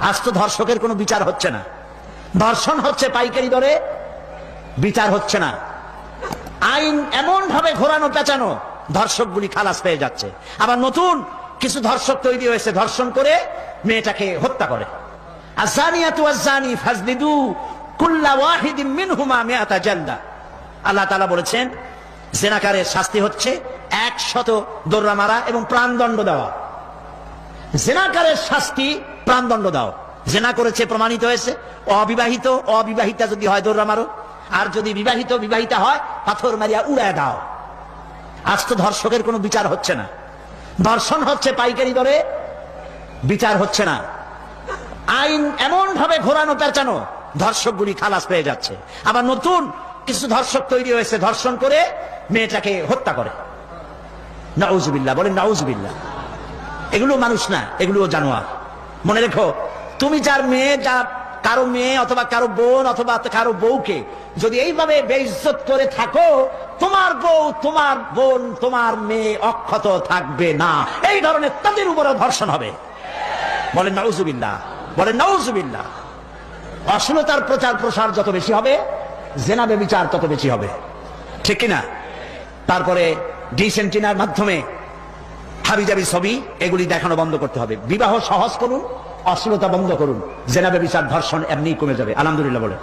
আজ তো ধর্ষকের কোনো বিচার হচ্ছে না, ধর্ষণ হচ্ছে পাইকারি দরে, বিচার হচ্ছে না। আইন এমন ভাবে ঘোরানো পেঁচানো, ধর্ষকগুলি খালাস পেয়ে যাচ্ছে। আবার নতুন কিছু ধর্ষক তৈরি হয়েছে, ধর্ষণ করে মেয়েটাকে হত্যা করে। আযানিয়াতু ওয়াযানি ফাজলিদু কুল্লা ওয়াহিদিন মিনহুমা মিআতা জালদা। আল্লাহ তাআলা বলেছেন জেনাকারের শাস্তি হচ্ছে 100 দোররা মারা এবং প্রাণদণ্ড দেওয়া। জেনাকারের শাস্তি প্রাণদণ্ড দাও। জেনা করেছে প্রমাণিত হয়েছে, অবিবাহিতা যদি হয় দোররা মারো, আর যদি বিবাহিতা হয় পাথর মারিয়া উড়ায় দাও। আজ তো ধর্ষকের কোনো বিচার হচ্ছে না, ধর্ষণ হচ্ছে পাইকারি দরে, বিচার হচ্ছে না। আইন এমন ভাবে ঘোরানো পেঁচানো, ধর্ষকগুলি খালাস পেয়ে যাচ্ছে। আবার নতুন কিছু ধর্ষক তৈরি হয়েছে, ধর্ষণ করে মেয়েটাকে হত্যা করে। নাউজুবিল্লাহ, বলেন নাউজুবিল্লাহ। এগুলো মানুষ না, এগুলো জানোয়ার। মনে রেখো, তুমি যার মেয়ে, কারো মেয়ে অথবা কারো বোন অথবা কারো বউকে যদি এইভাবে বেইজ্জত করে থাকো, তোমার বউ, তোমার বোন, তোমার মেয়ে অক্ষত থাকবে না। এই ধরনের তাদের উপরে ধর্ষণ হবে। বলেন নাউজুবিল্লাহ, বলেন নাউজুবিল্লাহ। অশ্লীলতার প্রচার প্রসার যত বেশি হবে, জেনা ব্যভিচার তত বেশি হবে, ঠিক কিনা? তারপরে ডিসেন্টিনার মাধ্যমে হাবিজাবি ছবি এগুলি দেখানো বন্ধ করতে হবে। বিবাহ সহজ করুন, অশ্লীলতা বন্ধ করুন, জেনা ব্যভিচার ধর্ষণ এমনি কমে যাবে। আলহামদুলিল্লাহ বলে।